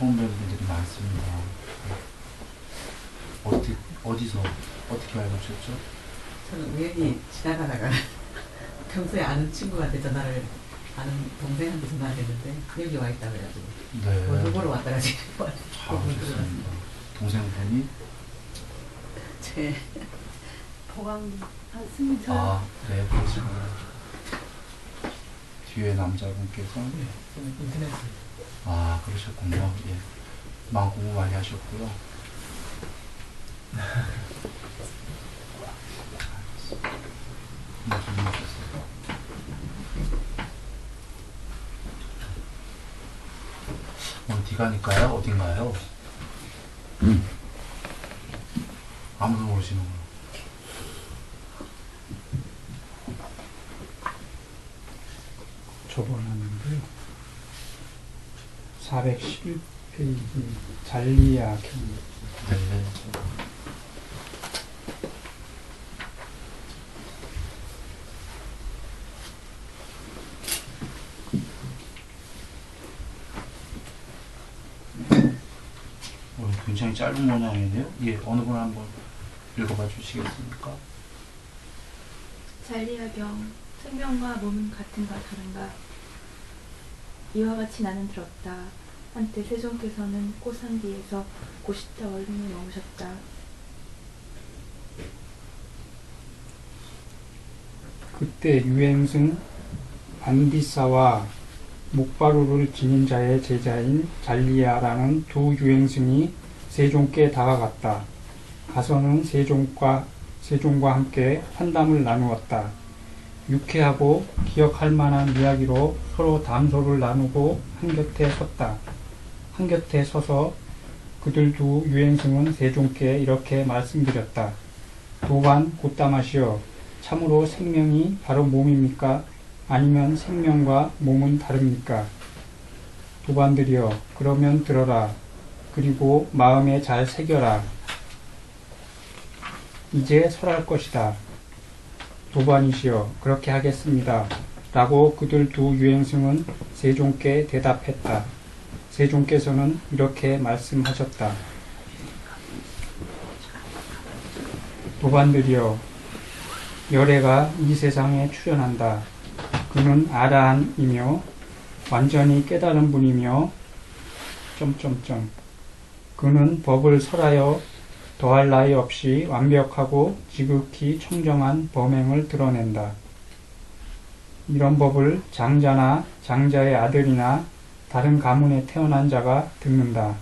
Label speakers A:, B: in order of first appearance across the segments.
A: 처음 뵙는 분들이 많습니다. 어떻게 알아보셨죠?
B: 저는 우연히 지나가다가 평소에 아는 친구한테 아는 동생한테 전화를 했는데 여기 와 있다 그래가지고
A: 네.
B: 누구로 왔다가 지금
A: 좋습니다. 동생분이?
B: 제
C: 보강 승자.
A: 네, 그렇습니다. 뒤에 남자분께서?
B: 인터넷
A: 그러셨군요. 예. 마음 공부 많이 하셨고요. 무슨 일 있었어요? 어디 가니까요? 어딘가요? 아무도 모르시는구나.
D: 적어놨는데요. 411페이지 잘리아 경우.
A: 네. 굉장히 짧은 문장이네요. 예, 어느 분 한번 읽어봐 주시겠습니까?
C: 잘리아경 생명과 몸은 같은가 다른가. 이와 같이 나는 들었다. 한때 세종께서는 꼬산디에서 고시타 원룸을 머무셨다.
D: 그때 유행승 안비사와 목바루를 지닌 자의 제자인 잘리아라는 두 유행승이 세종께 다가갔다. 가서는 세종과 함께 환담을 나누었다. 유쾌하고 기억할 만한 이야기로 서로 담소를 나누고 한곁에 섰다. 한곁에 서서 그들 두 유행승은 세종께 이렇게 말씀드렸다. 도반 곧다마시여, 참으로 생명이 바로 몸입니까? 아니면 생명과 몸은 다릅니까? 도반들이여, 그러면 들어라. 그리고 마음에 잘 새겨라. 이제 설할 것이다. 도반이시여, 그렇게 하겠습니다. 라고 그들 두 유행승은 세종께 대답했다. 세종께서는 이렇게 말씀하셨다. 도반들이여, 열애가 이 세상에 출현한다. 그는 아라한이며 완전히 깨달은 분이며 그는 법을 설하여 더할 나위 없이 완벽하고 지극히 청정한 범행을 드러낸다. 이런 법을 장자나 장자의 아들이나 다른 가문에 태어난 자가 듣는다.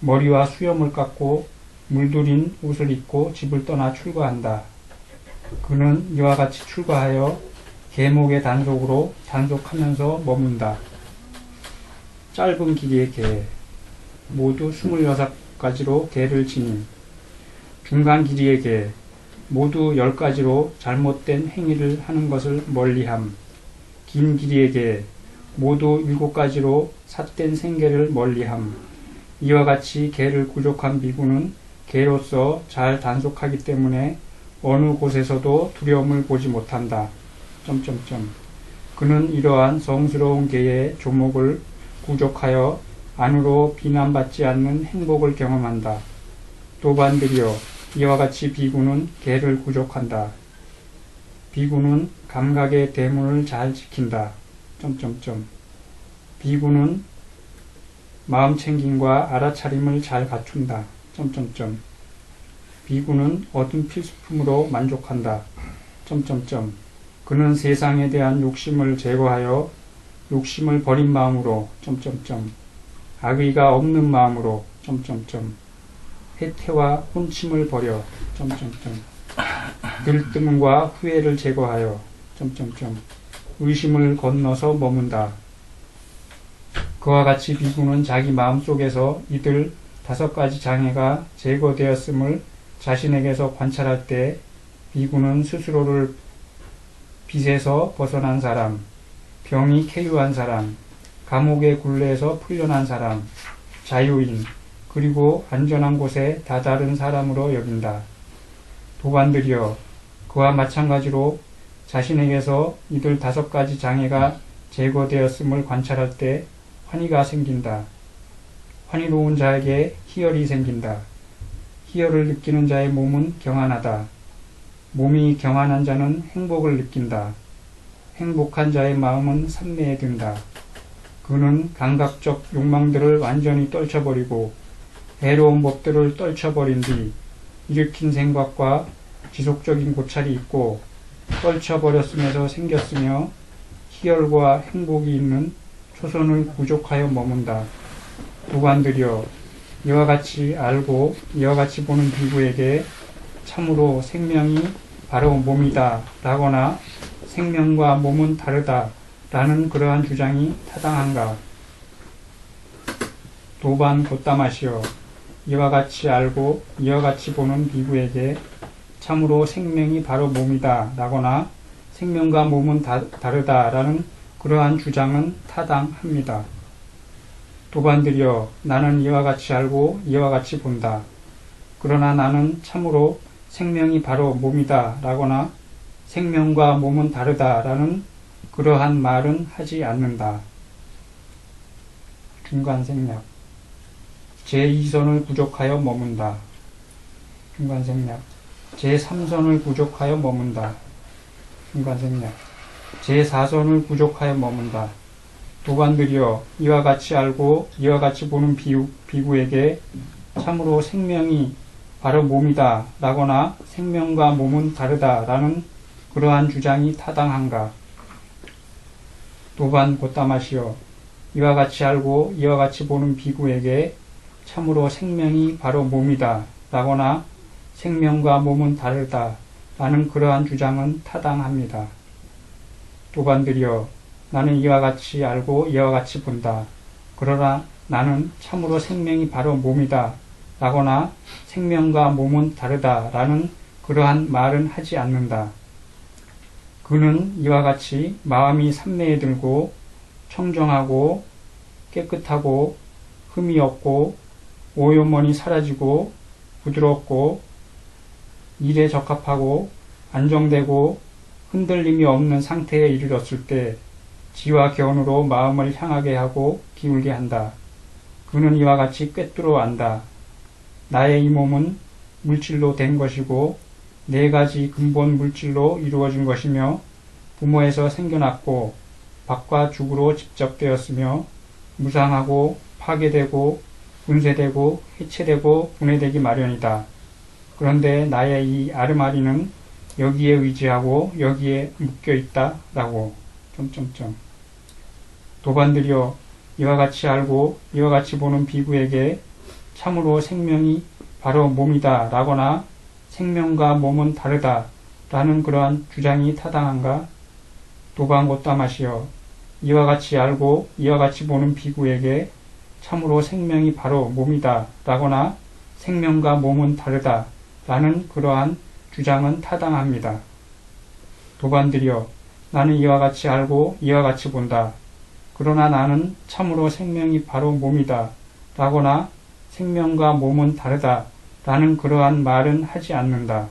D: 머리와 수염을 깎고 물들인 옷을 입고 집을 떠나 출가한다. 그는 이와 같이 출가하여 계목의 단속으로 단속하면서 머문다. 짧은 길이의 개, 모두 26가지로 개를 지니, 중간 길이의 개, 모두 10가지로 잘못된 행위를 하는 것을 멀리함. 긴 길이의 개, 모두 7가지로 삿된 생계를 멀리함. 이와 같이 개를 구족한 비구는 개로서 잘 단속하기 때문에 어느 곳에서도 두려움을 보지 못한다. 그는 이러한 성스러운 개의 조목을 구족하여 안으로 비난받지 않는 행복을 경험한다. 도반들이여, 이와 같이 비구는 개를 구족한다. 비구는 감각의 대문을 잘 지킨다. 비구는 마음 챙김과 알아차림을 잘 갖춘다. 비구는 얻은 필수품으로 만족한다. 그는 세상에 대한 욕심을 제거하여 욕심을 버린 마음으로 악의가 없는 마음으로 해태와 혼침을 버려 들뜸과 후회를 제거하여 의심을 건너서 머문다. 그와 같이 비구는 자기 마음속에서 이들 5가지 장애가 제거되었음을 자신에게서 관찰할 때 비구는 스스로를 빚에서 벗어난 사람, 병이 쾌유한 사람, 감옥의 굴레에서 풀려난 사람, 자유인, 그리고 안전한 곳에 다다른 사람으로 여긴다. 도반들이여, 그와 마찬가지로 자신에게서 이들 5가지 장애가 제거되었음을 관찰할 때 환희가 생긴다. 환희로운 자에게 희열이 생긴다. 희열을 느끼는 자의 몸은 경안하다. 몸이 경안한 자는 행복을 느낀다. 행복한 자의 마음은 산매에 든다. 그는 감각적 욕망들을 완전히 떨쳐버리고 해로운 법들을 떨쳐버린 뒤 일으킨 생각과 지속적인 고찰이 있고 떨쳐버렸음에서 생겼으며 희열과 행복이 있는 초선을 부족하여 머문다. 도반들여 이와 같이 알고 이와 같이 보는 비구에게 참으로 생명이 바로 몸이다 라거나 생명과 몸은 다르다 라는 그러한 주장이 타당한가? 도반 곧다마시여 이와 같이 알고 이와 같이 보는 비구에게 참으로 생명이 바로 몸이다 라거나 생명과 몸은 다르다 라는 그러한 주장은 타당합니다. 도반들여 나는 이와 같이 알고 이와 같이 본다. 그러나 나는 참으로 생명이 바로 몸이다 라거나 생명과 몸은 다르다 라는 그러한 말은 하지 않는다. 중간생략 제2선을 부족하여 머문다. 중간생략 제3선을 부족하여 머문다. 중간생략 제4선을 부족하여 머문다. 도반들이여 이와 같이 알고 이와 같이 보는 비구에게 참으로 생명이 바로 몸이다 라거나 생명과 몸은 다르다 라는 그러한 주장이 타당한가? 도반 곧다마시여 이와 같이 알고 이와 같이 보는 비구에게 참으로 생명이 바로 몸이다 라거나 생명과 몸은 다르다 라는 그러한 주장은 타당합니다. 도반들이여 나는 이와 같이 알고 이와 같이 본다. 그러나 나는 참으로 생명이 바로 몸이다 라거나 생명과 몸은 다르다 라는 그러한 말은 하지 않는다. 그는 이와 같이 마음이 산매에 들고 청정하고 깨끗하고 흠이 없고 오염원이 사라지고 부드럽고 일에 적합하고 안정되고 흔들림이 없는 상태에 이르렀을 때 지와 견으로 마음을 향하게 하고 기울게 한다. 그는 이와 같이 꿰뚫어 안다. 나의 이 몸은 물질로 된 것이고 네 가지 근본 물질로 이루어진 것이며 부모에서 생겨났고 밥과 죽으로 집적되었으며 무상하고 파괴되고 분쇄되고 해체되고 분해되기 마련이다. 그런데 나의 이 아르마리는 여기에 의지하고 여기에 묶여있다 라고 도반들이여 이와 같이 알고 이와 같이 보는 비구에게 참으로 생명이 바로 몸이다 라거나 생명과 몸은 다르다 라는 그러한 주장이 타당한가? 도반곧다마시여 이와 같이 알고 이와 같이 보는 비구에게 참으로 생명이 바로 몸이다 라거나 생명과 몸은 다르다 라는 그러한 주장은 타당합니다. 도반들이여 나는 이와 같이 알고 이와 같이 본다. 그러나 나는 참으로 생명이 바로 몸이다 라거나 생명과 몸은 다르다 라는 그러한 말은 하지 않는다.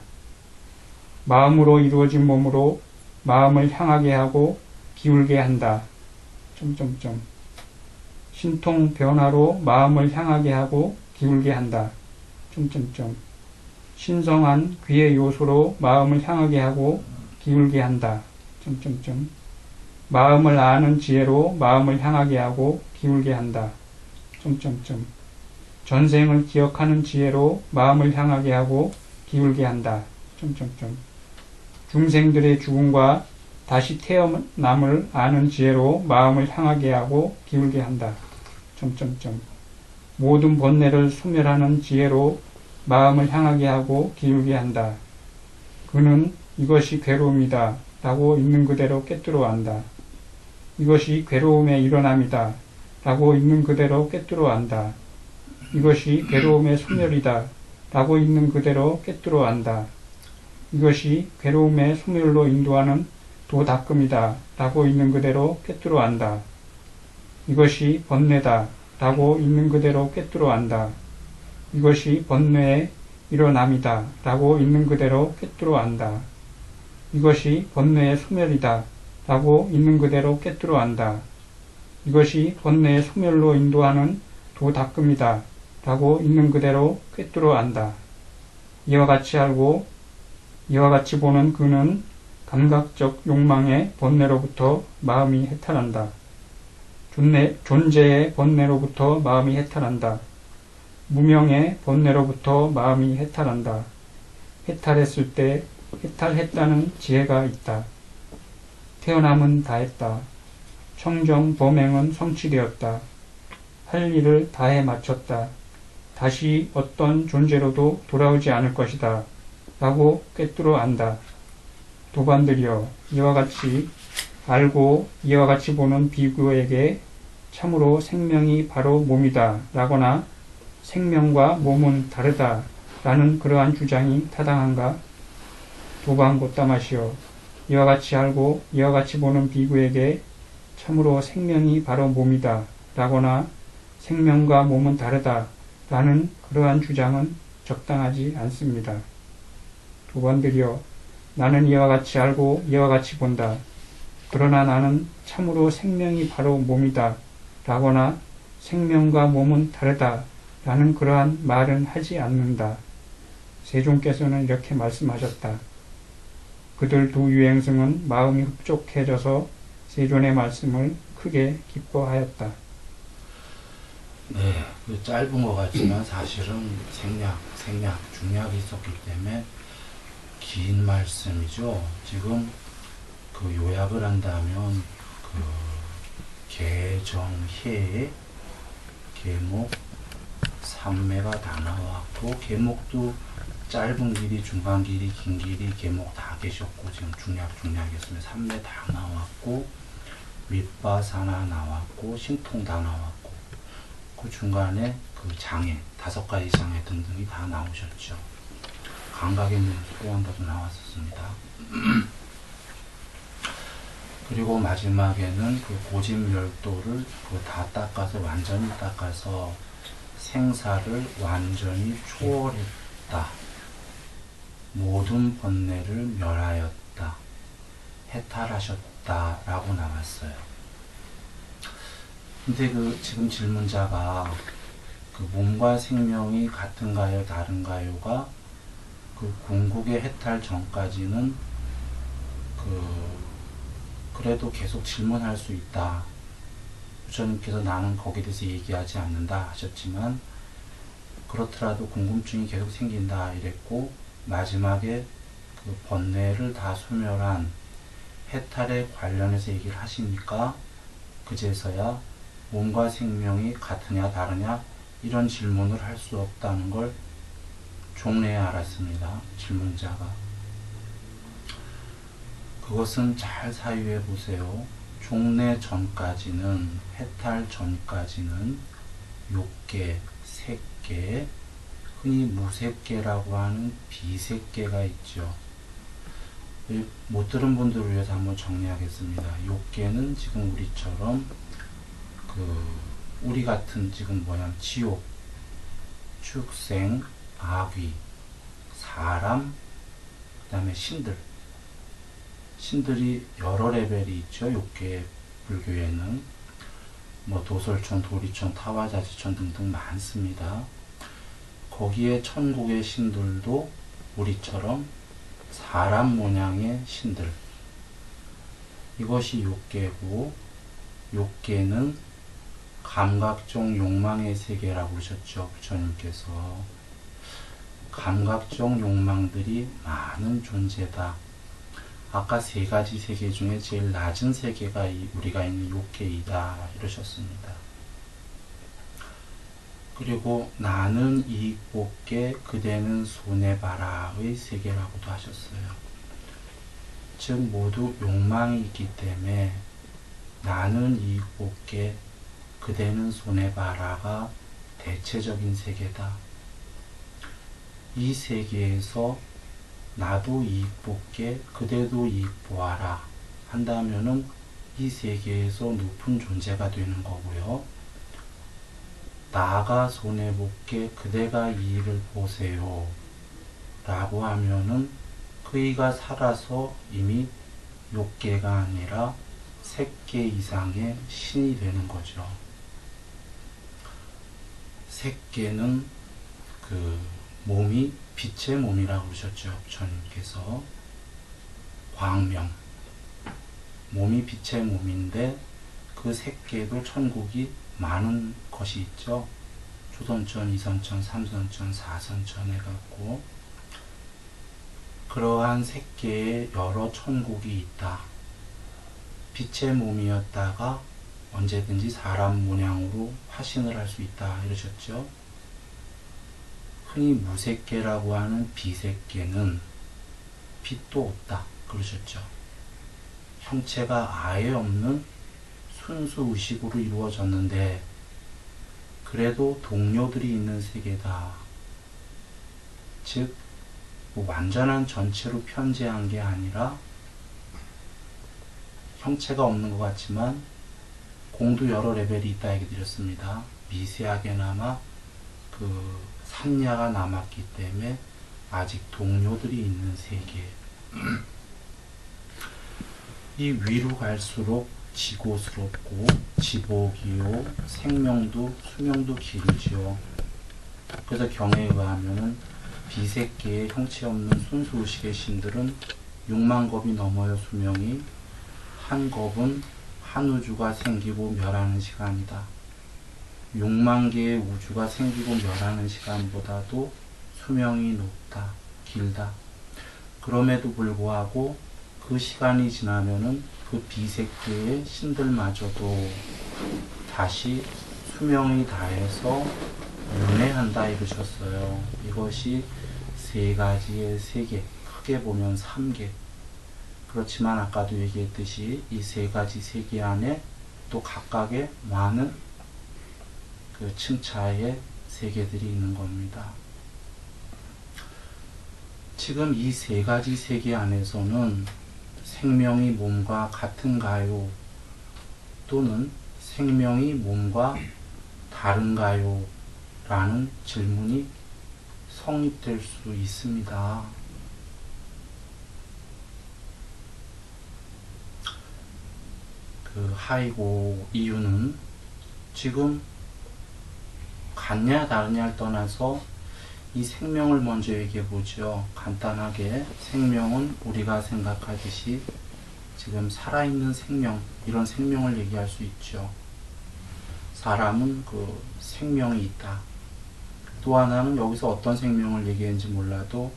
D: 마음으로 이루어진 몸으로 마음을 향하게 하고 기울게 한다. 신통 변화로 마음을 향하게 하고 기울게 한다. 신성한 귀의 요소로 마음을 향하게 하고 기울게 한다. 마음을 아는 지혜로 마음을 향하게 하고 기울게 한다. 전생을 기억하는 지혜로 마음을 향하게 하고 기울게 한다. 중생들의 죽음과 다시 태어남을 아는 지혜로 마음을 향하게 하고 기울게 한다. 모든 번뇌를 소멸하는 지혜로 마음을 향하게 하고 기울게 한다. 그는 이것이 괴로움이다 라고 있는 그대로 꿰뚫어 안다. 이것이 괴로움의 일어남이다 라고 있는 그대로 꿰뚫어 안다. 이것이 괴로움의 소멸이다 라고 있는 그대로 꿰뚫어 안다. 이것이 괴로움의 소멸로 인도하는 도닦음이다 라고 있는 그대로 꿰뚫어 안다. 이것이 번뇌다 라고 있는 그대로 꿰뚫어 안다. 이것이 번뇌의 일어남이다 라고 있는 그대로 꿰뚫어 안다. 이것이 번뇌의 소멸이다 라고 있는 그대로 꿰뚫어 안다. 이것이 번뇌의 소멸로 인도하는 도닦음이다 라고 있는 그대로 꿰뚫어 안다. 이와 같이 알고 이와 같이 보는 그는 감각적 욕망의 번뇌로부터 마음이 해탈한다. 존재의 번뇌로부터 마음이 해탈한다. 무명의 번뇌로부터 마음이 해탈한다. 해탈했을 때 해탈했다는 지혜가 있다. 태어남은 다했다. 청정 범행은 성취되었다. 할 일을 다해 마쳤다. 다시 어떤 존재로도 돌아오지 않을 것이다. 라고 꿰뚫어 안다. 도반들이여, 이와 같이 알고 이와 같이 보는 비구에게 참으로 생명이 바로 몸이다 라거나 생명과 몸은 다르다 라는 그러한 주장이 타당한가? 도반고따마시여, 이와 같이 알고 이와 같이 보는 비구에게 참으로 생명이 바로 몸이다 라거나 생명과 몸은 다르다 라는 그러한 주장은 적당하지 않습니다. 도반들이여, 나는 이와 같이 알고 이와 같이 본다. 그러나 나는 참으로 생명이 바로 몸이다 라거나 생명과 몸은 다르다 라는 그러한 말은 하지 않는다. 세종께서는 이렇게 말씀하셨다. 그들 두 유행승은 마음이 흡족해져서 세존의 말씀을 크게 기뻐하였다.
A: 네, 그 짧은 것 같지만 사실은 생략, 중략이 있었기 때문에 긴 말씀이죠. 지금 그 요약을 한다면 그 개정해 계목 3매가 다 나왔고 계목도 짧은 길이, 중간 길이, 긴 길이 계목 다 계셨고 지금 중략이었으면 3매 다 나왔고 밑바사나 나왔고 신통 다 나왔고 그 중간에 그 장애 5가지 장애 등등이 다 나오셨죠. 감각의 문 소양가도 나왔었습니다. 그리고 마지막에는 그 고집멸도를 다 닦아서 완전히 닦아서 생사를 완전히 초월했다. 모든 번뇌를 멸하였다. 해탈하셨다. 라고 나왔어요. 근데 그 지금 질문자가 그 몸과 생명이 같은가요, 다른가요가 그 궁극의 해탈 전까지는 그래도 계속 질문할 수 있다. 부처님께서 나는 거기에 대해서 얘기하지 않는다 하셨지만 그렇더라도 궁금증이 계속 생긴다 이랬고 마지막에 그 번뇌를 다 소멸한 해탈에 관련해서 얘기를 하시니까 그제서야 몸과 생명이 같으냐 다르냐 이런 질문을 할 수 없다는 걸 종래에 알았습니다. 질문자가. 그것은 잘 사유해 보세요. 종래 전까지는, 해탈 전까지는 욕계, 색계, 흔히 무색계라고 하는 비색계가 있죠. 못 들은 분들을 위해서 한번 정리하겠습니다. 욕계는 지금 우리처럼 우리 같은 지금 지옥, 축생, 아귀, 사람, 그 다음에 신들이 여러 레벨이 있죠. 욕계 불교에는 도솔천, 도리천, 타화자지천 등등 많습니다. 거기에 천국의 신들도 우리처럼 사람 모양의 신들, 이것이 욕계고, 욕계는 감각적 욕망의 세계라고 하셨죠. 부처님께서. 감각적 욕망들이 많은 존재다. 아까 3가지 세계 중에 제일 낮은 세계가 우리가 있는 욕계이다 이러셨습니다. 그리고 나는 이익 볼게 그대는 손해봐라의 세계라고도 하셨어요. 즉 모두 욕망이 있기 때문에 나는 이익 볼게 그대는 손해봐라가 대체적인 세계다. 이 세계에서 나도 이익 볼게 그대도 이익 보아라 한다면은 이 세계에서 높은 존재가 되는 거고요. 나가 손해볼게 그대가 이익을 보세요 라고 하면은 그이가 살아서 이미 욕계가 아니라 색계 이상의 신이 되는 거죠. 색계는 그 몸이 빛의 몸이라고 그러셨죠. 부처님께서. 광명. 몸이 빛의 몸인데 그 색계도 천국이 많은 것이 있죠. 초선천, 이선천, 삼선천, 사선천 해갖고 그러한 색계에 여러 천국이 있다. 빛의 몸이었다가 언제든지 사람 모양으로 화신을 할 수 있다 이러셨죠. 흔히 무색계라고 하는 비색계는 빛도 없다 그러셨죠. 형체가 아예 없는 순수 의식으로 이루어졌는데 그래도 동료들이 있는 세계다. 즉 완전한 전체로 편재한 게 아니라 형체가 없는 것 같지만 공도 여러 레벨이 있다 얘기 드렸습니다. 미세하게나마 그 산야가 남았기 때문에 아직 동료들이 있는 세계. 이 위로 갈수록 지고스럽고 지복이요 생명도 수명도 길지요. 그래서 경에 의하면은 비색계의 형체 없는 순수의식의 신들은 6만 겁이 넘어요. 수명이 한 겁은 한 우주가 생기고 멸하는 시간이다. 6만 개의 우주가 생기고 멸하는 시간보다도 수명이 높다, 길다. 그럼에도 불구하고 그 시간이 지나면은 그 비색계의 신들마저도 다시 수명이 다해서 윤회한다 이러셨어요. 이것이 세 가지의 세계, 크게 보면 3계. 그렇지만 아까도 얘기했듯이 이 세 가지 세계 안에 또 각각의 많은 그 층차의 세계들이 있는 겁니다. 지금 이 세 가지 세계 안에서는 생명이 몸과 같은가요? 또는 생명이 몸과 다른가요? 라는 질문이 성립될 수 있습니다. 그 하이고 이유는 지금 같냐 다르냐를 떠나서 이 생명을 먼저 얘기해 보죠. 간단하게 생명은 우리가 생각하듯이 지금 살아있는 생명, 이런 생명을 얘기할 수 있죠. 사람은 그 생명이 있다. 또 하나는 여기서 어떤 생명을 얘기했는지 몰라도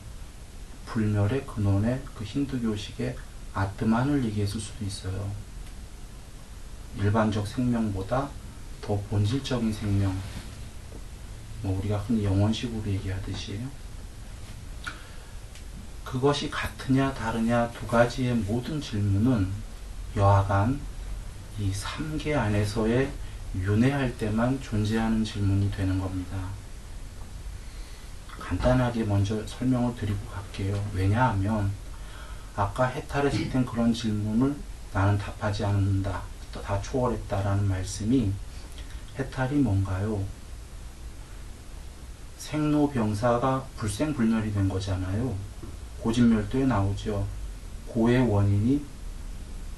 A: 불멸의 근원의 그 힌두교식의 아트만을 얘기했을 수도 있어요. 일반적 생명보다 더 본질적인 생명, 뭐 우리가 흔히 영혼식으로 얘기하듯이 그것이 같으냐 다르냐 두 가지의 모든 질문은 여하간 이 3계 안에서의 윤회할 때만 존재하는 질문이 되는 겁니다. 간단하게 먼저 설명을 드리고 갈게요. 왜냐하면 아까 해탈했을 땐 그런 질문을 나는 답하지 않는다, 다 초월했다라는 말씀이 해탈이 뭔가요? 생로병사가 불생불멸이 된 거잖아요. 고진멸도에 나오죠. 고의 원인이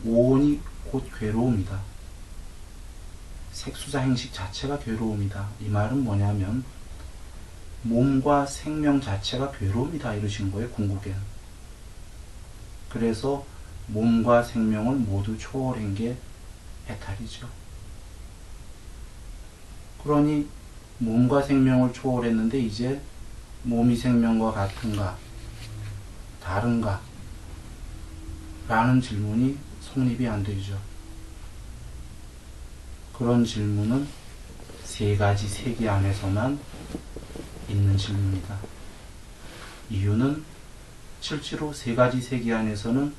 A: 오온이 곧 괴로움이다. 색수자 행식 자체가 괴로움이다. 이 말은 뭐냐면 몸과 생명 자체가 괴로움이다 이러신 거예요. 궁극엔. 그래서 몸과 생명을 모두 초월한 게 해탈이죠. 그러니 몸과 생명을 초월했는데 이제 몸이 생명과 같은가 다른가 라는 질문이 성립이 안 되죠. 그런 질문은 세 가지 세계 안에서만 있는 질문이다. 이유는 실제로 세 가지 세계 안에서는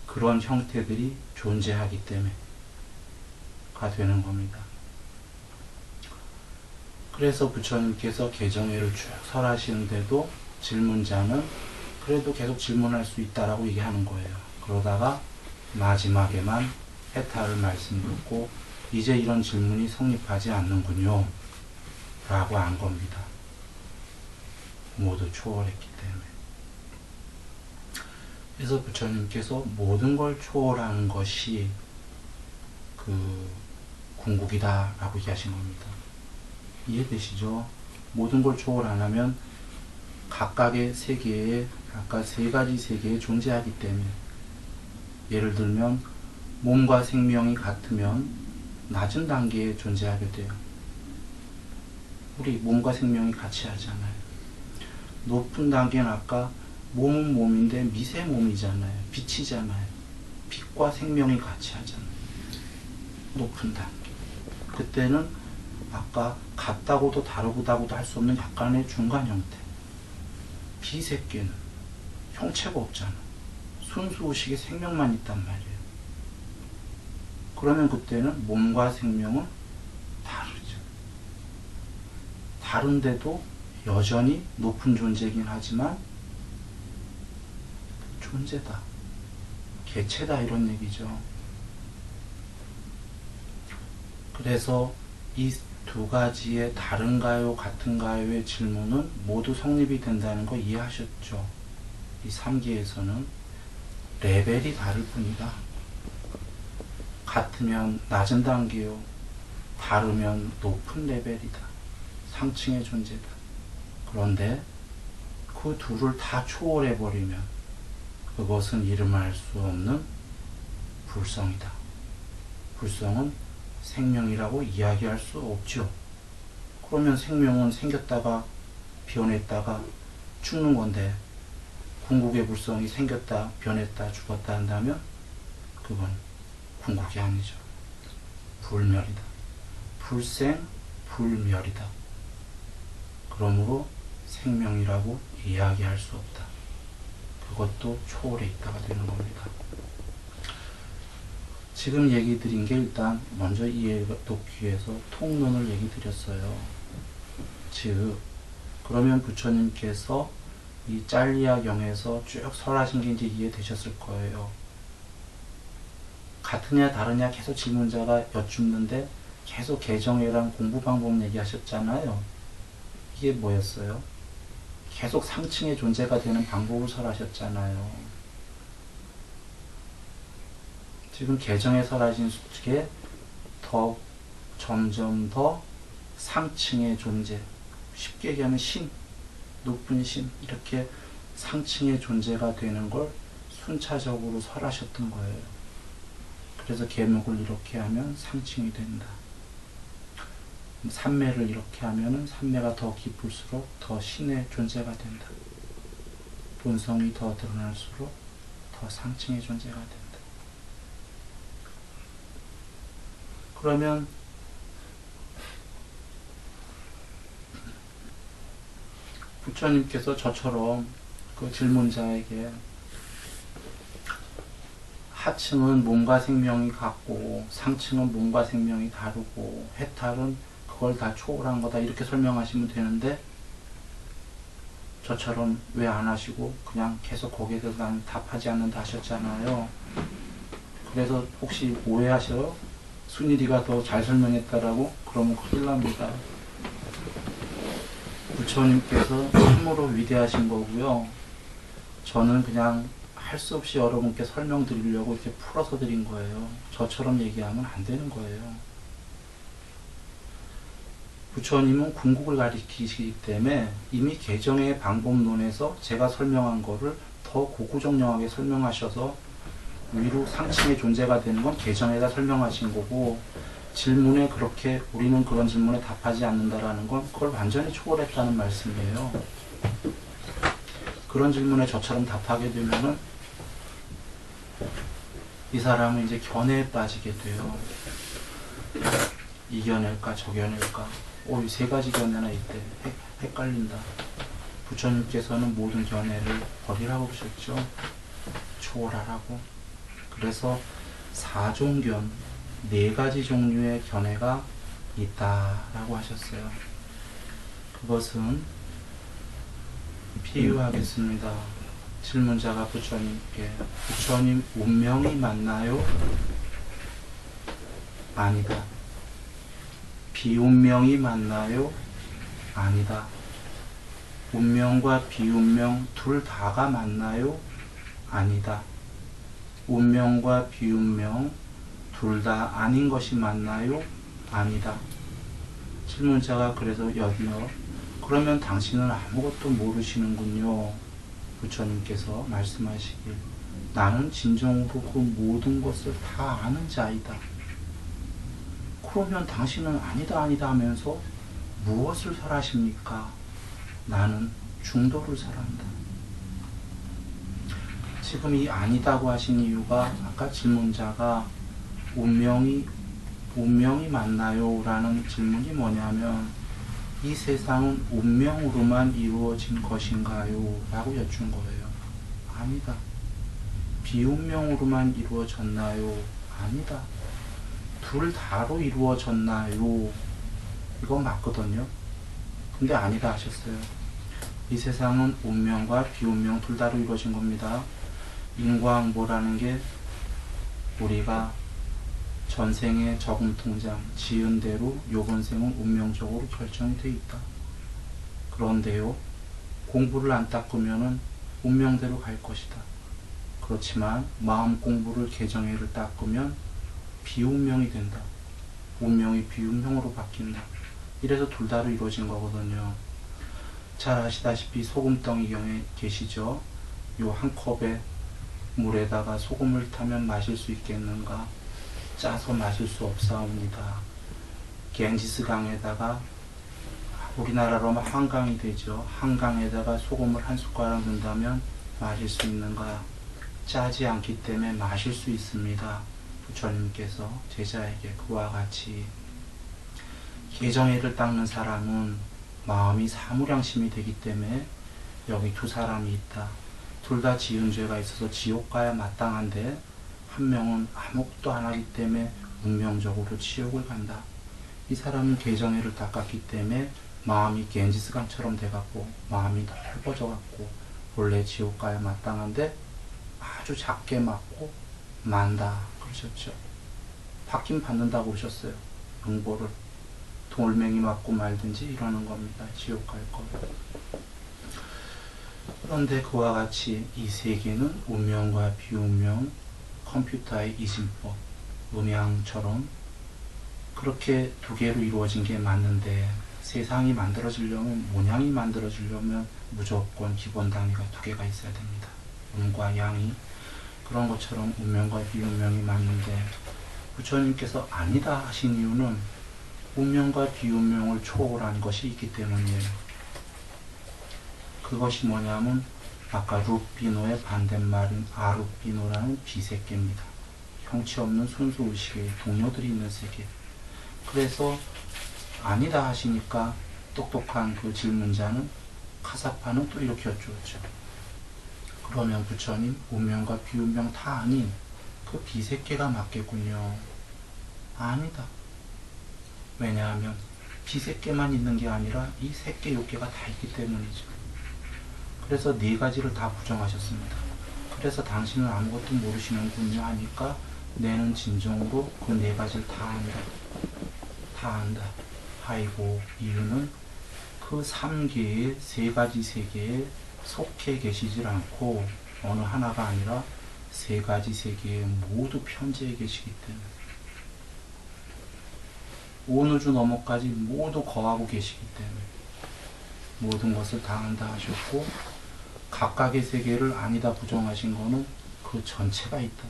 A: 그런 형태들이 존재하기 때문에가 되는 겁니다. 그래서 부처님께서 개정회를 쭉 설하시는데도 질문자는 그래도 계속 질문할 수 있다라고 얘기하는 거예요. 그러다가 마지막에만 해탈을 말씀 듣고 이제 이런 질문이 성립하지 않는군요 라고 한 겁니다. 모두 초월했기 때문에. 그래서 부처님께서 모든 걸 초월하는 것이 그 궁극이다 라고 얘기하신 겁니다. 이해되시죠? 모든 걸 초월 안 하면 각각의 세계에 아까 세 가지 세계에 존재하기 때문에, 예를 들면 몸과 생명이 같으면 낮은 단계에 존재하게 돼요. 우리 몸과 생명이 같이 하잖아요. 높은 단계는 아까 몸은 몸인데 미세 몸이잖아요. 빛이잖아요. 빛과 생명이 같이 하잖아요. 높은 단계. 그때는 아까 같다고도 다르다고도 할 수 없는 약간의 중간 형태. 비세계는 형체가 없잖아. 순수의식의 생명만 있단 말이에요. 그러면 그때는 몸과 생명은 다르죠. 다른데도 여전히 높은 존재이긴 하지만 존재다, 개체다, 이런 얘기죠. 그래서 이 두 가지의 다른가요 같은가요의 질문은 모두 성립이 된다는 거 이해하셨죠? 이 3기에서는 레벨이 다를 뿐이다. 같으면 낮은 단계요, 다르면 높은 레벨이다, 상층의 존재다. 그런데 그 둘을 다 초월해버리면 그것은 이름할 수 없는 불성이다. 불성은 생명이라고 이야기할 수 없죠. 그러면 생명은 생겼다가 변했다가 죽는 건데, 궁극의 불성이 생겼다 변했다 죽었다 한다면 그건 궁극이 아니죠. 불멸이다. 불생 불멸이다. 그러므로 생명이라고 이야기할 수 없다. 그것도 초월해 있다가 되는 겁니다. 지금 얘기 드린 게 일단 먼저 이해돕기 위해서 통론을 얘기 드렸어요. 즉, 그러면 부처님께서 이 짤리아경에서 쭉 설하신 게 이제 이해되셨을 거예요. 같으냐 다르냐 계속 질문자가 여쭙는데 계속 개정이랑 공부 방법 얘기하셨잖아요. 이게 뭐였어요? 계속 상층의 존재가 되는 방법을 설하셨잖아요. 지금 개정에 설하신 수직에 점점 더 상층의 존재, 쉽게 얘기하면 신, 높은 신, 이렇게 상층의 존재가 되는 걸 순차적으로 설하셨던 거예요. 그래서 계목을 이렇게 하면 상층이 된다. 삼매를 이렇게 하면은 삼매가 더 깊을수록 더 신의 존재가 된다. 본성이 더 드러날수록 더 상층의 존재가 된다. 그러면 부처님께서 저처럼 그 질문자에게 하층은 몸과 생명이 같고 상층은 몸과 생명이 다르고 해탈은 그걸 다 초월한 거다, 이렇게 설명하시면 되는데, 저처럼 왜 안 하시고 그냥 계속 거기에 대해서 난 답하지 않는다 하셨잖아요. 그래서 혹시 오해하셔? 순일이가 더 잘 설명했다라고? 그러면 큰일 납니다. 부처님께서 참으로 위대하신 거고요. 저는 그냥 할 수 없이 여러분께 설명드리려고 이렇게 풀어서 드린 거예요. 저처럼 얘기하면 안 되는 거예요. 부처님은 궁극을 가리키시기 때문에 이미 개정의 방법론에서 제가 설명한 거를 더 고구정령하게 설명하셔서 위로 상층의 존재가 되는 건 개정에다 설명하신 거고, 질문에 그렇게 우리는 그런 질문에 답하지 않는다라는 건 그걸 완전히 초월했다는 말씀이에요. 그런 질문에 저처럼 답하게 되면은 이 사람은 이제 견해에 빠지게 돼요. 이겨낼까 저겨낼까, 이 세 가지 견해나 있대. 헷갈린다. 부처님께서는 모든 견해를 버리라고 하셨죠. 초월하라고. 그래서 사종견, 네 가지 종류의 견해가 있다라고 하셨어요. 그것은 비유하겠습니다. 질문자가 부처님께, 부처님 운명이 맞나요? 아니다. 비운명이 맞나요? 아니다. 운명과 비운명 둘 다가 맞나요? 아니다. 운명과 비운명 둘 다 아닌 것이 맞나요? 아니다. 질문자가 그래서 여디어 그러면 당신은 아무것도 모르시는군요. 부처님께서 말씀하시길 나는 진정으로 그 모든 것을 다 아는 자이다. 그러면 당신은 아니다 아니다 하면서 무엇을 설하십니까? 나는 중도를 설한다. 지금 이 아니다고 하신 이유가 아까 질문자가 운명이 맞나요? 라는 질문이 뭐냐면 이 세상은 운명으로만 이루어진 것인가요? 라고 여쭌 거예요. 아니다. 비운명으로만 이루어졌나요? 아니다. 둘 다로 이루어졌나요? 이건 맞거든요. 근데 아니다 하셨어요. 이 세상은 운명과 비운명 둘 다로 이루어진 겁니다. 인과응보라는 게 우리가 전생의 저금통장 지은 대로 요번 생은 운명적으로 결정이 돼 있다. 그런데요, 공부를 안 닦으면은 운명대로 갈 것이다. 그렇지만 마음 공부를 개정해를 닦으면 비운명이 된다. 운명이 비운명으로 바뀐다. 이래서 둘 다로 이루어진 거거든요. 잘 아시다시피 소금덩이경에 계시죠? 요 한 컵에 물에다가 소금을 타면 마실 수 있겠는가? 짜서 마실 수 없사옵니다. 갱지스 강에다가 우리나라로 하면 한강이 되죠. 한강에다가 소금을 한 숟가락 넣는다면 마실 수 있는가? 짜지 않기 때문에 마실 수 있습니다. 부처님께서 제자에게 그와 같이 개정해를 닦는 사람은 마음이 사무량심이 되기 때문에 여기 두 사람이 있다. 둘 다 지은 죄가 있어서 지옥 가야 마땅한데 한 명은 아무것도 안 하기 때문에 운명적으로 지옥을 간다. 이 사람은 개정해를 닦았기 때문에 마음이 겐지스강처럼 돼갖고 마음이 넓어져갖고 원래 지옥 가야 마땅한데 아주 작게 맞고 만다 그러셨죠. 받긴 받는다고 그러셨어요. 응보를. 돌멩이 맞고 말든지 이러는 겁니다. 지옥 갈 거. 그런데 그와 같이 이 세계는 운명과 비운명, 컴퓨터의 이진법, 음양처럼 그렇게 두 개로 이루어진 게 맞는데 세상이 만들어지려면, 모양이 만들어지려면 무조건 기본 단위가 두 개가 있어야 됩니다. 음과 양이. 그런 것처럼 운명과 비운명이 맞는데 부처님께서 아니다 하신 이유는 운명과 비운명을 초월한 것이 있기 때문이에요. 그것이 뭐냐면 아까 룹비노의 반대말인 아룹비노라는 비세계입니다. 형체 없는 순수의식의 동료들이 있는 세계. 그래서 아니다 하시니까 똑똑한 그 질문자는 카사파는 또 이렇게 여쭈었죠. 그러면 부처님 운명과 비운명 다 아닌 그 비세계가 맞겠군요. 아니다. 왜냐하면 비세계만 있는 게 아니라 이 세계 욕계가 다 있기 때문이죠. 그래서 네 가지를 다 부정하셨습니다. 그래서 당신은 아무것도 모르시는군요 하니까 내는 진정으로 그 네 가지를 다 안다. 다 안다. 아이고, 이유는 그 3개의 세 가지 세계에 속해 계시질 않고 어느 하나가 아니라 세 가지 세계에 모두 편재해 계시기 때문에 온 우주 너머까지 모두 거하고 계시기 때문에 모든 것을 다 안다 하셨고 각각의 세계를 아니다 부정하신 거는 그 전체가 있다.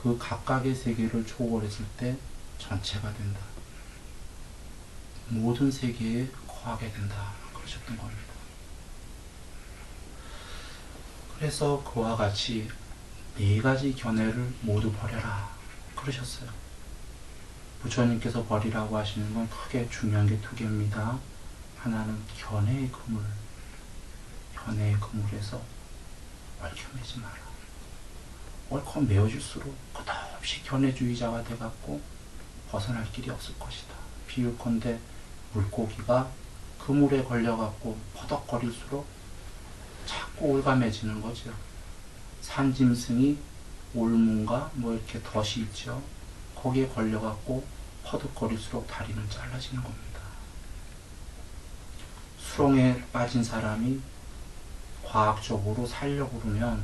A: 그 각각의 세계를 초월했을 때 전체가 된다. 모든 세계에 거하게 된다. 그러셨던 겁니다. 그래서 그와 같이 네 가지 견해를 모두 버려라. 그러셨어요. 부처님께서 버리라고 하시는 건 크게 중요한 게 두 개입니다. 하나는 견해의 그물. 견해의 그물에서 얽혀매지 마라. 얽혀 메어질수록 끝없이 견해주의자가 돼갖고 벗어날 길이 없을 것이다. 비유컨대 물고기가 그물에 걸려갖고 퍼덕거릴수록 자꾸 올가매지는 거죠. 산짐승이 올문과 뭐 이렇게 덫이 있죠. 거기에 걸려갖고 퍼덕거릴수록 다리는 잘라지는 겁니다. 수렁에 빠진 사람이 과학적으로 살려고 그러면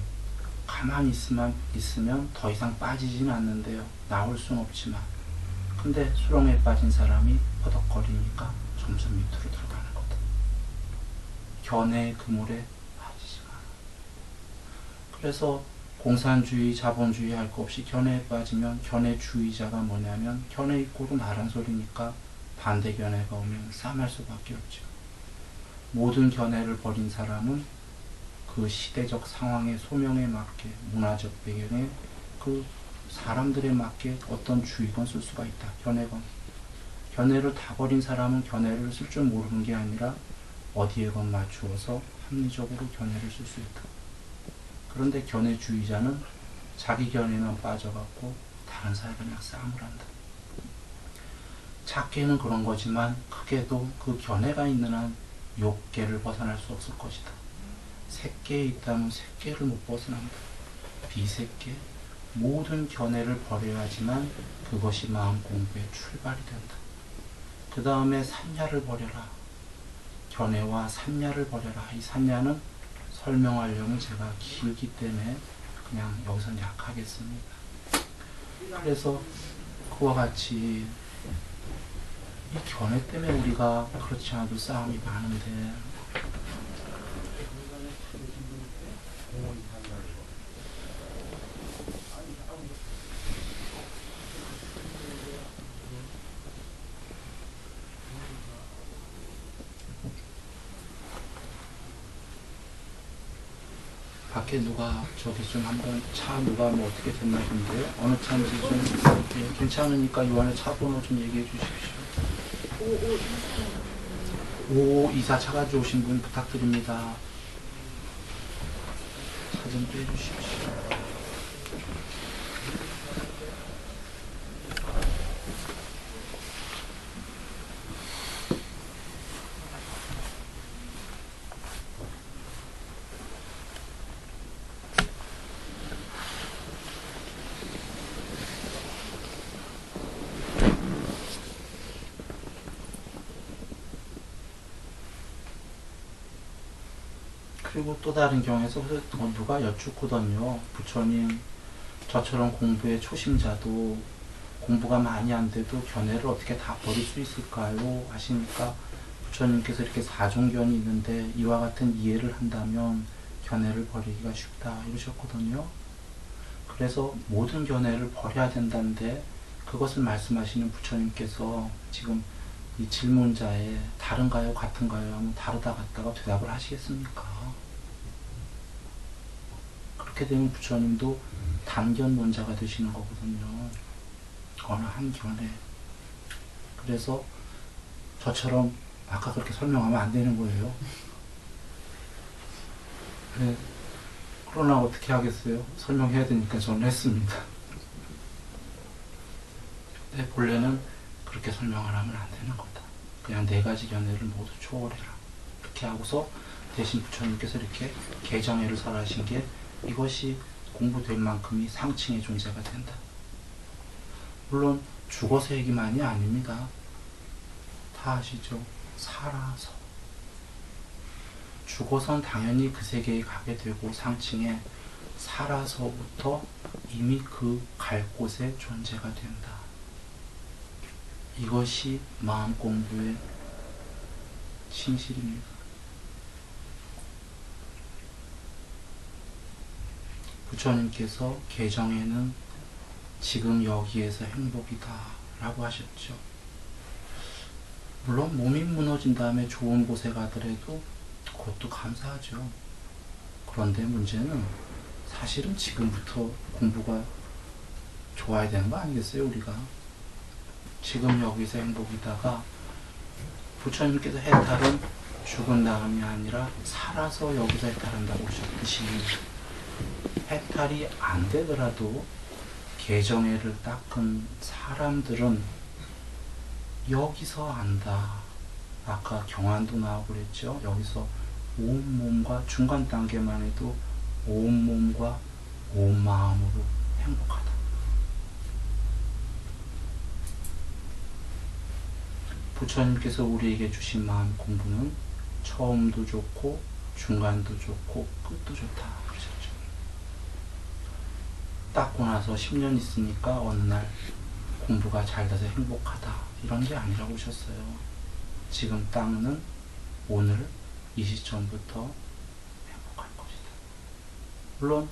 A: 가만히 있으면 더 이상 빠지진 않는데요. 나올 순 없지만. 근데 수렁에 빠진 사람이 퍼덕거리니까 점점 밑으로 들어가는 거다. 견해의 그물에 빠지지가 않아. 그래서 공산주의, 자본주의 할 거 없이 견해에 빠지면 견해주의자가 뭐냐면 견해 있고도 나란 소리니까 반대 견해가 오면 싸움할 수밖에 없죠. 모든 견해를 버린 사람은 그 시대적 상황의 소명에 맞게, 문화적 배경에 그 사람들에 맞게 어떤 주의건 쓸 수가 있다. 견해건. 견해를 다 버린 사람은 견해를 쓸 줄 모르는 게 아니라 어디에건 맞추어서 합리적으로 견해를 쓸 수 있다. 그런데 견해주의자는 자기 견해만 빠져갖고 다른 사람이랑 싸움을 한다. 작게는 그런 거지만 크게도 그 견해가 있는 한 욕계를 벗어날 수 없을 것이다. 색계에 있다면 색계를 못 벗어난다. 비색계, 모든 견해를 버려야지만 그것이 마음 공부의 출발이 된다. 그 다음에 산야를 버려라. 견해와 산야를 버려라. 이 산야는 설명하려면 제가 길기 때문에 그냥 여기서 약하겠습니다. 그래서 그와 같이 이 견해 때문에 우리가 그렇지 않아도 싸움이 많은데 밖에 누가 저기 좀 한번 차 누가 뭐 어떻게 됐나 본데요. 어느 차인지 좀 괜찮으니까 이 안에 차 번호 좀 얘기해 주십시오. 5524 차 가지고 오신 분 부탁드립니다. 차 좀 빼주십시오. 그리고 또 다른 경우에서 누가 여쭙거든요. 부처님, 저처럼 공부에 초심자도 공부가 많이 안 돼도 견해를 어떻게 다 버릴 수 있을까요? 하시니까 부처님께서 이렇게 사종견이 있는데 이와 같은 이해를 한다면 견해를 버리기가 쉽다 이러셨거든요. 그래서 모든 견해를 버려야 된다는데 그것을 말씀하시는 부처님께서 지금 이 질문자에 다른가요? 같은가요? 하면 다르다 같다가 대답을 하시겠습니까? 그렇게 되면 부처님도 단견론자가 되시는 거거든요. 어느 한 견해. 그래서 저처럼 아까 그렇게 설명하면 안 되는 거예요. 네. 그러나 어떻게 하겠어요? 설명해야 되니까 저는 했습니다. 근데 본래는 그렇게 설명을 하면 안 되는 거다. 그냥 네 가지 견해를 모두 초월해라. 이렇게 하고서 대신 부처님께서 이렇게 개정회를 설하신 게 이것이 공부될 만큼이 상층의 존재가 된다. 물론 죽어서 얘기만이 아닙니다. 다 아시죠? 살아서. 죽어선 당연히 그 세계에 가게 되고 상층에 살아서부터 이미 그 갈 곳에 존재가 된다. 이것이 마음 공부의 진실입니다. 부처님께서 개정에는 지금 여기에서 행복이다 라고 하셨죠. 물론 몸이 무너진 다음에 좋은 곳에 가더라도 그것도 감사하죠. 그런데 문제는 사실은 지금부터 공부가 좋아야 되는 거 아니겠어요, 우리가? 지금 여기서 행복이다가 부처님께서 해탈은 죽은 다음이 아니라 살아서 여기서 해탈한다고 하셨듯이 해탈이 안 되더라도 개정회를 닦은 사람들은 여기서 안다. 아까 경안도 나오고 그랬죠. 여기서 온 몸과 중간 단계만 해도 온 몸과 온 마음으로 행복하다. 부처님께서 우리에게 주신 마음 공부는 처음도 좋고 중간도 좋고 끝도 좋다 그러셨죠. 닦고 나서 10년 있으니까 어느 날 공부가 잘 돼서 행복하다 이런 게 아니라고 하셨어요. 지금 닦는 오늘 이 시점부터 행복할 것이다. 물론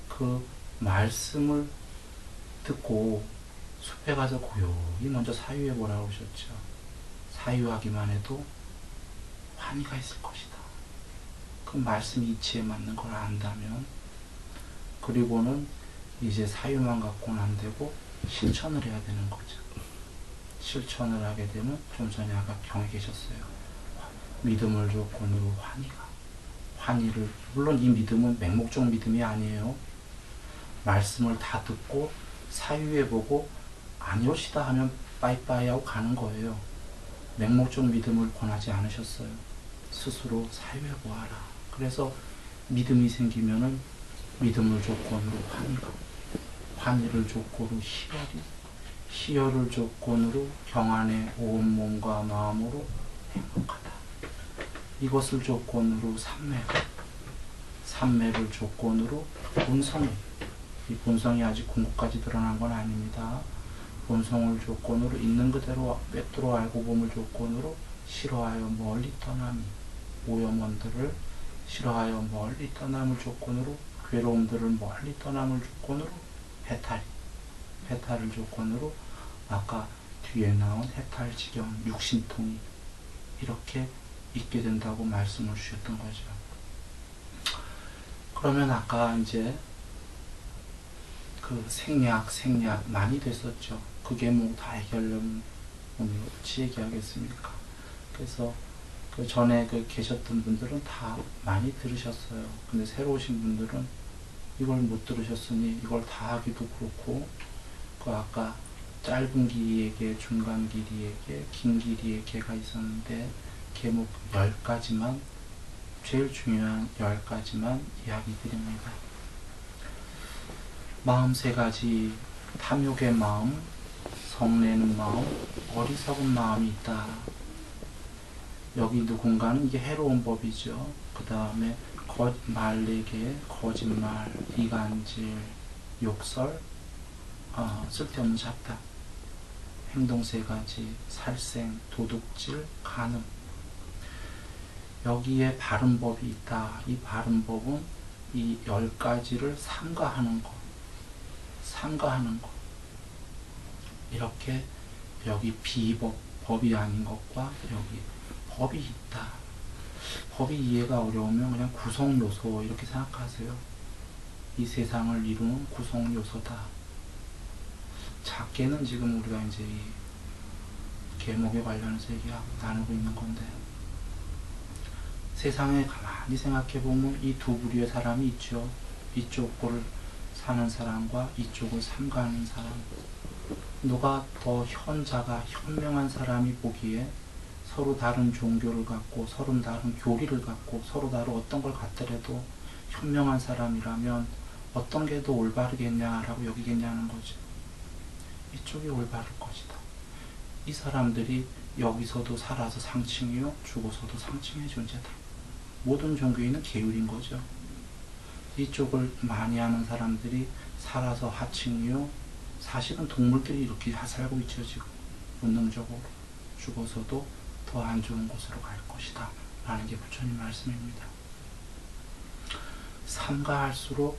A: 그 말씀을 듣고 숲에 가서 고요히 먼저 사유해 보라고 하셨죠. 사유하기만 해도 환희가 있을 것이다. 그 말씀이 이치에 맞는 걸 안다면, 그리고는 이제 사유만 갖고는 안 되고 실천을 해야 되는 거죠. 실천을 하게 되면 좀 전에 아까 경에 계셨어요. 믿음을 조건으로 환희를, 물론 이 믿음은 맹목적 믿음이 아니에요. 말씀을 다 듣고 사유해보고 아니오시다 하면 빠이빠이 하고 가는 거예요. 맹목적 믿음을 권하지 않으셨어요. 스스로 사유해보아라. 그래서 믿음이 생기면은 믿음을 조건으로 환희를 조건으로 희열을 조건으로 경안의 온 몸과 마음으로 행복하다. 이것을 조건으로 삼매를 조건으로 본성이, 이 본성이 아직 궁극까지 드러난 건 아닙니다. 본성을 조건으로 있는 그대로 꿰뚫어 알고 봄을 조건으로 싫어하여 멀리 떠남이, 오염원들을 싫어하여 멀리 떠남을 조건으로, 괴로움들을 멀리 떠남을 조건으로 해탈을 조건으로, 아까 뒤에 나온 해탈지경 육신통이 이렇게 있게 된다고 말씀을 주셨던 거죠. 그러면 아까 이제 그 생략 많이 됐었죠. 그게 뭐 다 해결하면 어찌 얘기하겠습니까? 그래서 그 전에 그 계셨던 분들은 다 많이 들으셨어요. 근데 새로 오신 분들은 이걸 못 들으셨으니 이걸 다 하기도 그렇고, 그 아까 짧은 길이에게, 중간 길이에게, 긴 길이의 개가 있었는데 계목 10가지만, 제일 중요한 10가지만 이야기 드립니다. 마음 3가지, 탐욕의 마음, 성내는 마음, 어리석은 마음이 있다. 여기 누군가는 이게 해로운 법이죠. 그 다음에 말 4개, 거짓말, 이간질, 욕설, 쓸데없는 잡담, 행동 3가지, 살생, 도둑질, 간음. 여기에 바른 법이 있다. 이 바른 법은 이 10가지를 삼가하는 것. 이렇게 여기 비법, 법이 아닌 것과 여기 법이 있다. 법이 이해가 어려우면 그냥 구성요소 이렇게 생각하세요. 이 세상을 이루는 구성요소다. 작게는 지금 우리가 이제 이 계목에 관련해서 나누고 있는 건데, 세상에 가만히 생각해보면 이 두 부류의 사람이 있죠. 이쪽을 사는 사람과 이쪽을 삼가하는 사람. 누가 더 현명한 사람이 보기에 서로 다른 종교를 갖고, 서로 다른 교리를 갖고, 서로 다른 어떤 걸 갖더라도 현명한 사람이라면 어떤 게 더 올바르겠냐라고 여기겠냐는 거죠. 이쪽이 올바를 것이다. 이 사람들이 여기서도 살아서 상층이요, 죽어서도 상층의 존재다. 모든 종교인은 계율인 거죠. 이쪽을 많이 하는 사람들이 살아서 하층이요, 사실은 동물들이 이렇게 살고 있죠. 지금 본능적으로 죽어서도 더 안 좋은 곳으로 갈 것이다 라는 게 부처님 말씀입니다. 삼가할수록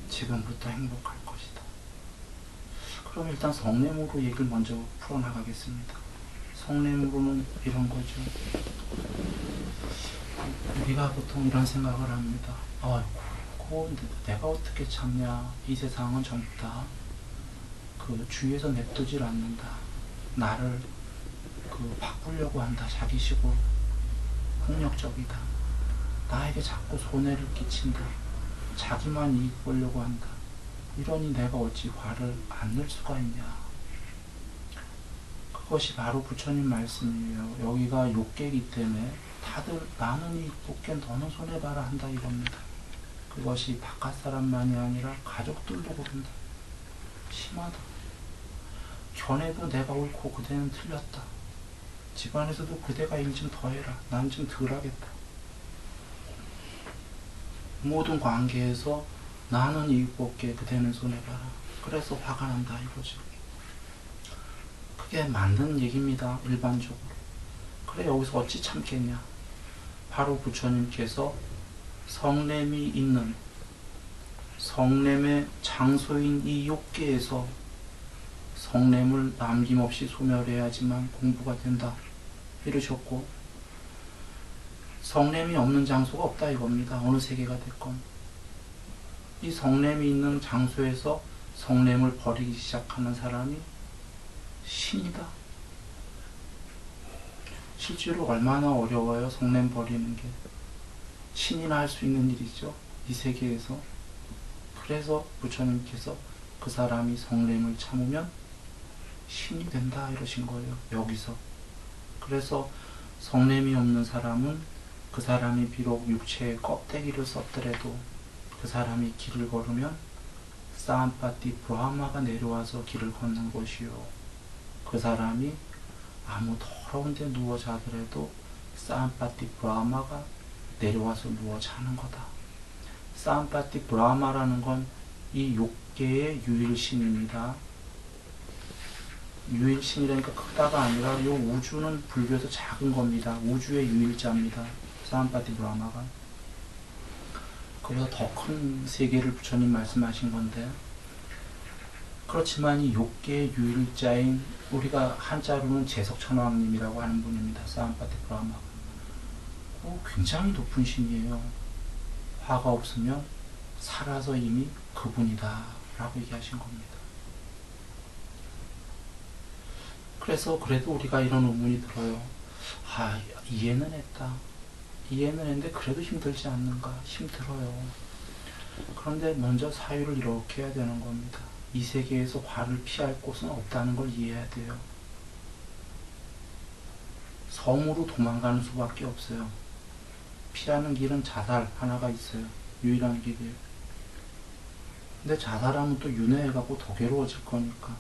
A: 지금부터 행복할 것이다. 그럼 일단 성례무로 얘기를 먼저 풀어나가겠습니다. 성례무로는 이런 거죠. 우리가 보통 이런 생각을 합니다. 아이고, 내가 어떻게 참냐. 이 세상은 전부 다 그 주위에서 냅두질 않는다. 나를 바꾸려고 한다. 자기식으로 폭력적이다. 나에게 자꾸 손해를 끼친다. 자기만 이익 보려고 한다. 이러니 내가 어찌 화를 안 낼 수가 있냐. 그것이 바로 부처님 말씀이에요. 여기가 욕계이기 때문에 다들 나는 이익 볼게 너는 손해봐라 한다 이겁니다. 그것이 바깥 사람만이 아니라 가족들도 그런다. 심하다. 견해도 내가 옳고 그대는 틀렸다. 집안에서도 그대가 일 좀 더 해라. 난 좀 덜 하겠다. 모든 관계에서 나는 이익 볼게 그대는 손해봐라. 그래서 화가 난다 이거죠. 그게 맞는 얘기입니다. 일반적으로. 그래 여기서 어찌 참겠냐. 바로 부처님께서 성냄이 있는 성냄의 장소인 이 욕계에서 성냄을 남김없이 소멸해야지만 공부가 된다 이러셨고, 성냄이 없는 장소가 없다 이겁니다. 어느 세계가 됐건. 이 성냄이 있는 장소에서 성냄을 버리기 시작하는 사람이 신이다. 실제로 얼마나 어려워요, 성냄 버리는 게. 신이나 할 수 있는 일이죠, 이 세계에서. 그래서 부처님께서 그 사람이 성냄을 참으면 신이 된다 이러신 거예요, 여기서. 그래서 성냄이 없는 사람은 그 사람이 비록 육체의 껍데기를 썼더라도 그 사람이 길을 걸으면 사암파티 브라마가 내려와서 길을 걷는 것이요, 그 사람이 아무 더러운 데 누워 자더라도 사암파티 브라마가 내려와서 누워 자는 거다. 사암파티 브라마라는 건 이 욕계의 유일신입니다. 유일신이라니까 크다가 아니라 이 우주는 불교에서 작은 겁니다. 우주의 유일자입니다, 사암파티 브라마가. 그래서 더 큰 세계를 부처님 말씀하신 건데, 그렇지만 이 욕계의 유일자인, 우리가 한자로는 제석천왕님이라고 하는 분입니다, 사암파티 브라마가. 굉장히 높은 신이에요. 화가 없으면 살아서 이미 그분이다 라고 얘기하신 겁니다. 그래서 그래도 우리가 이런 의문이 들어요. 이해는 했다. 이해는 했는데 그래도 힘들지 않는가? 힘들어요. 그런데 먼저 사유를 이렇게 해야 되는 겁니다. 이 세계에서 화를 피할 곳은 없다는 걸 이해해야 돼요. 섬으로 도망가는 수밖에 없어요. 피하는 길은 자살 하나가 있어요. 유일한 길이에요. 근데 자살하면 또 윤회해가고 더 괴로워질 거니까.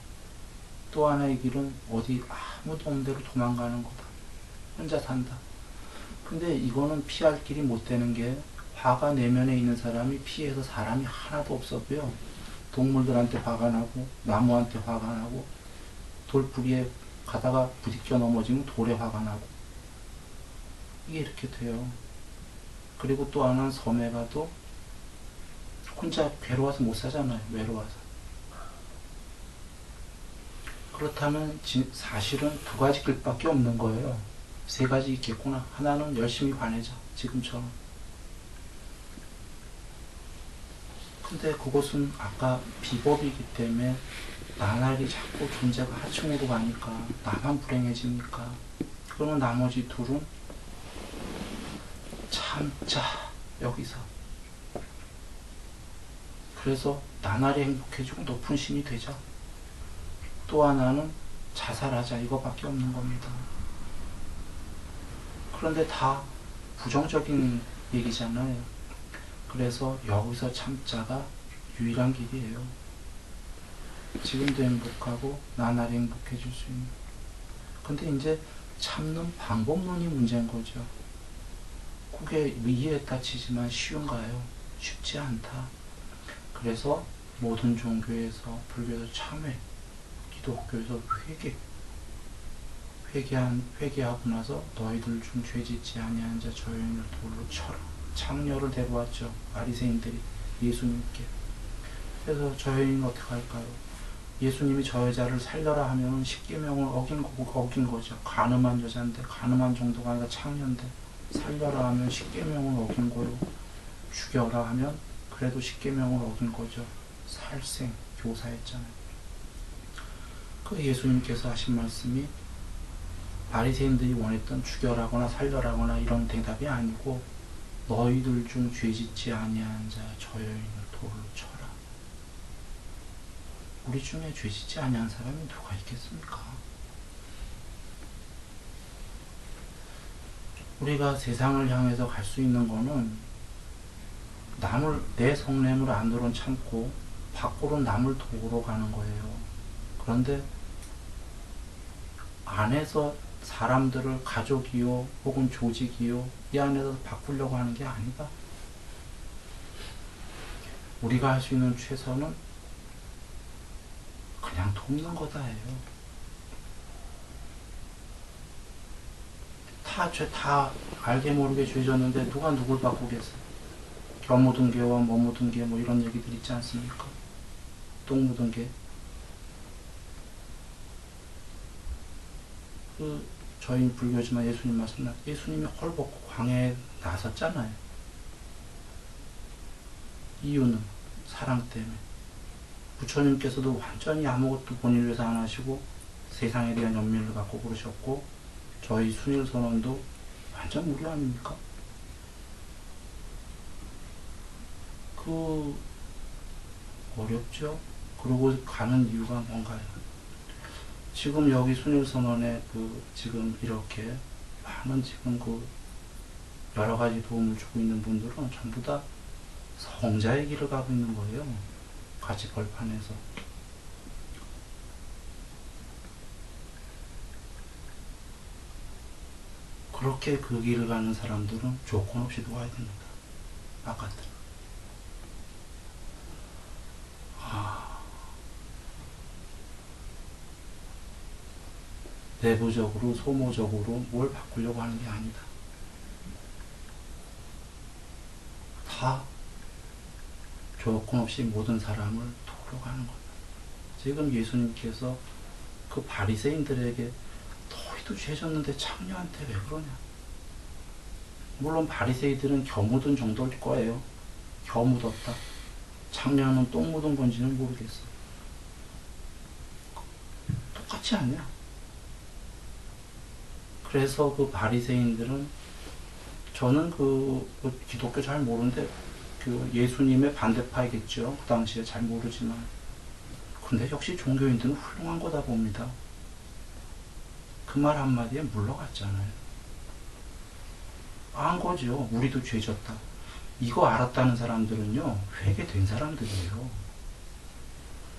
A: 또 하나의 길은 어디 아무도 없는 데로 도망가는 거다. 혼자 산다. 근데 이거는 피할 길이 못 되는 게, 화가 내면에 있는 사람이 피해서 사람이 하나도 없어 보여. 동물들한테 화가 나고 나무한테 화가 나고 돌부리에 가다가 부딪혀 넘어지면 돌에 화가 나고, 이게 이렇게 돼요. 그리고 또 하나는 섬에 가도 혼자 괴로워서 못 사잖아요, 외로워서. 그렇다면 사실은 두 가지 길밖에 없는 거예요. 세 가지 있겠구나. 하나는 열심히 화내자, 지금처럼. 근데 그것은 아까 비법이기 때문에 나날이 자꾸 존재가 하층으로 가니까 나만 불행해지니까. 그러면 나머지 둘은 참자, 여기서. 그래서 나날이 행복해지고 높은 신이 되자. 또 하나는 자살하자, 이거밖에 없는 겁니다. 그런데 다 부정적인 얘기잖아요. 그래서 여기서 참자가 유일한 길이에요. 지금도 행복하고 나날이 행복해질 수 있는. 근데 이제 참는 방법론이 문제인 거죠. 그게 이해했다 치지만 쉬운가요? 쉽지 않다. 그래서 모든 종교에서, 불교에서 참회, 기독교에서 회개하고 나서 너희들 중 죄짓지 아니한 자 저 여인을 돌로 쳐라. 창녀를 데려왔죠, 바리새인들이 예수님께. 그래서 저 여인은 어떻게 할까요? 예수님이 저 여자를 살려라 하면 십계명을 어긴 거죠. 간음한 여자인데, 간음한 정도가 아니라 창녀인데 살려라 하면 십계명을 어긴 거요. 죽여라 하면 그래도 십계명을 어긴 거죠. 살생 교사했잖아요. 그 예수님께서 하신 말씀이 바리새인들이 원했던 죽여라거나 살려라거나 이런 대답이 아니고, 너희들 중 죄짓지 아니한 자 저 여인을 돌로 쳐라. 우리 중에 죄짓지 아니한 사람이 누가 있겠습니까? 우리가 세상을 향해서 갈 수 있는 거는 내 성냄을 안으로는 참고 밖으로 남을 도우러 가는 거예요. 그런데 안에서 사람들을 가족이요 혹은 조직이요 이 안에서 바꾸려고 하는 게 아니다. 우리가 할 수 있는 최선은 그냥 돕는 거다 해요. 다 알게 모르게 죄졌는데 누가 누굴 바꾸겠어. 겨 묻은 개와 뭐 묻은 개 뭐 이런 얘기들 있지 않습니까? 똥 묻은 개. 저희 불교지만 예수님 말씀, 예수님이 헐벗고 광야에 나섰잖아요. 이유는 사랑 때문에. 부처님께서도 완전히 아무것도 본인을 위해서 안 하시고 세상에 대한 연민을 갖고 그러셨고, 저희 순일선원도 완전 무료 아닙니까? 어렵죠? 그러고 가는 이유가 뭔가요? 지금 여기 순일선원에 지금 이렇게 많은 지금 여러 가지 도움을 주고 있는 분들은 전부 다 성자의 길을 가고 있는 거예요. 같이 벌판에서. 그렇게 그 길을 가는 사람들은 조건 없이 도와야 됩니다. 아까들. 내부적으로, 소모적으로 뭘 바꾸려고 하는 게 아니다. 다 조건 없이 모든 사람을 도우러 가는 겁니다. 지금 예수님께서 그 바리새인들에게 너희도 죄졌는데 창녀한테 왜 그러냐. 물론 바리새인들은 겨 묻은 정도일 거예요. 겨 묻었다. 창녀는 똥 묻은 건지는 모르겠어. 똑같지 않냐. 그래서 그 바리새인들은, 저는 기독교 잘 모르는데 예수님의 반대파이겠죠. 그 당시에 잘 모르지만. 근데 역시 종교인들은 훌륭한 거다 봅니다. 그 말 한마디에 물러갔잖아요. 안 거죠. 우리도 죄졌다. 이거 알았다는 사람들은요, 회개된 사람들이에요.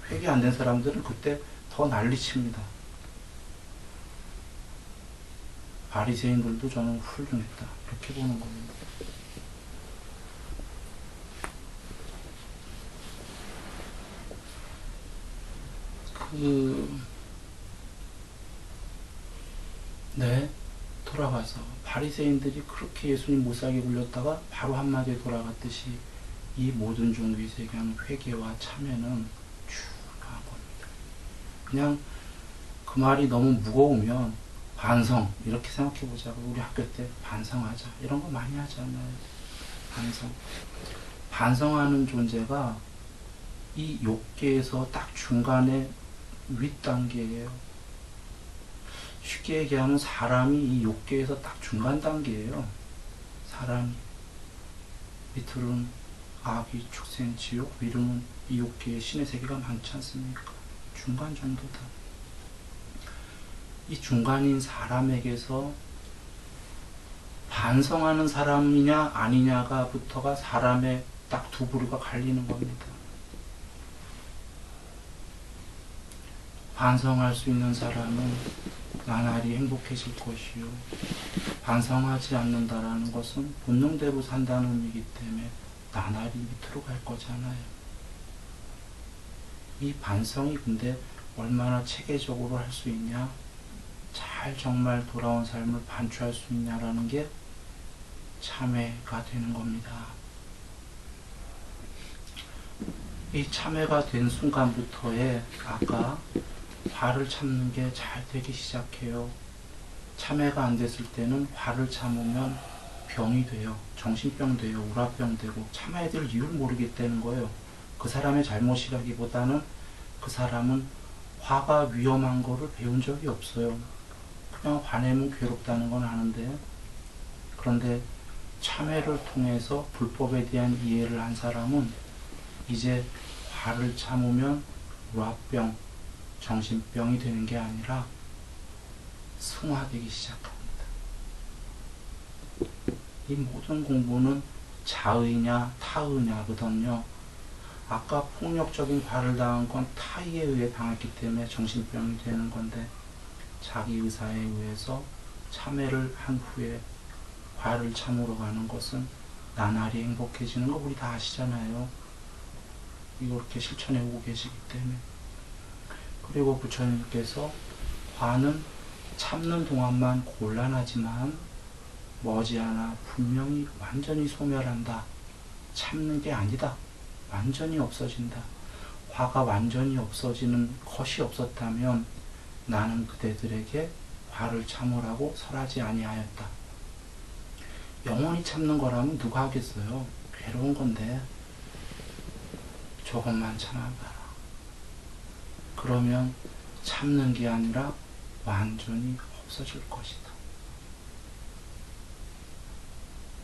A: 회개 안 된 사람들은 그때 더 난리칩니다. 바리새인들도 저는 훌륭했다. 이렇게 보는 겁니다. 돌아가서 바리새인들이 그렇게 예수님 못살게 굴렸다가 바로 한마디에 돌아갔듯이 이 모든 종교의 세계는 회개와 참회는 중요한 겁니다. 그냥 그 말이 너무 무거우면 반성 이렇게 생각해 보자고. 우리 학교 때 반성하자 이런 거 많이 하잖아요. 반성하는 존재가 이 욕계에서 딱 중간에 윗단계예요. 쉽게 얘기하면 사람이 이 욕계에서 딱 중간 단계예요. 사람이 밑으로는 아기, 축생, 지옥, 위로는 이 욕계에 신의 세계가 많지 않습니까? 중간 정도다. 이 중간인 사람에게서 반성하는 사람이냐 아니냐가부터가 사람의 딱 두 부류가 갈리는 겁니다. 반성할 수 있는 사람은 나날이 행복해질 것이요, 반성하지 않는다라는 것은 본능대로 산다는 의미이기 때문에 나날이 밑으로 갈 거잖아요. 이 반성이 근데 얼마나 체계적으로 할 수 있냐, 잘 정말 돌아온 삶을 반추할 수 있냐라는 게 참회가 되는 겁니다. 이 참회가 된 순간부터의 아까 화를 참는 게 잘 되기 시작해요. 참회가 안 됐을 때는 화를 참으면 병이 돼요. 정신병 돼요. 우라병 되고. 참아야 될 이유를 모르기 때문인 거예요. 그 사람의 잘못이라기보다는 그 사람은 화가 위험한 거를 배운 적이 없어요. 그냥 화내면 괴롭다는 건 아는데, 그런데 참회를 통해서 불법에 대한 이해를 한 사람은 이제 화를 참으면 우라병, 정신병이 되는 게 아니라 승화되기 시작합니다. 이 모든 공부는 자의냐 타의냐거든요. 아까 폭력적인 화를 당한 건 타의에 의해 당했기 때문에 정신병이 되는 건데, 자기 의사에 의해서 참회를 한 후에 화를 참으러 가는 것은 나날이 행복해지는 거 우리 다 아시잖아요. 이렇게 실천해 오고 계시기 때문에. 그리고 부처님께서 화는 참는 동안만 곤란하지만 머지않아 분명히 완전히 소멸한다. 참는 게 아니다. 완전히 없어진다. 화가 완전히 없어지는 것이 없었다면 나는 그대들에게 화를 참으라고 설하지 아니하였다. 영원히 참는 거라면 누가 하겠어요? 괴로운 건데 조금만 참아봐라. 그러면 참는 게 아니라 완전히 없어질 것이다.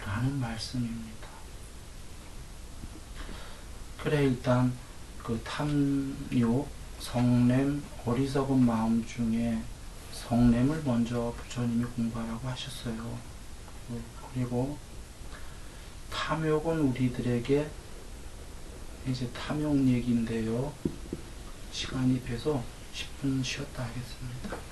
A: 라는 말씀입니다. 그래, 일단 그 탐욕, 성냄, 어리석은 마음 중에 성냄을 먼저 부처님이 공부하라고 하셨어요. 그리고 탐욕은 우리들에게 이제 탐욕 얘기인데요. 시간이 돼서 10분 쉬었다 하겠습니다.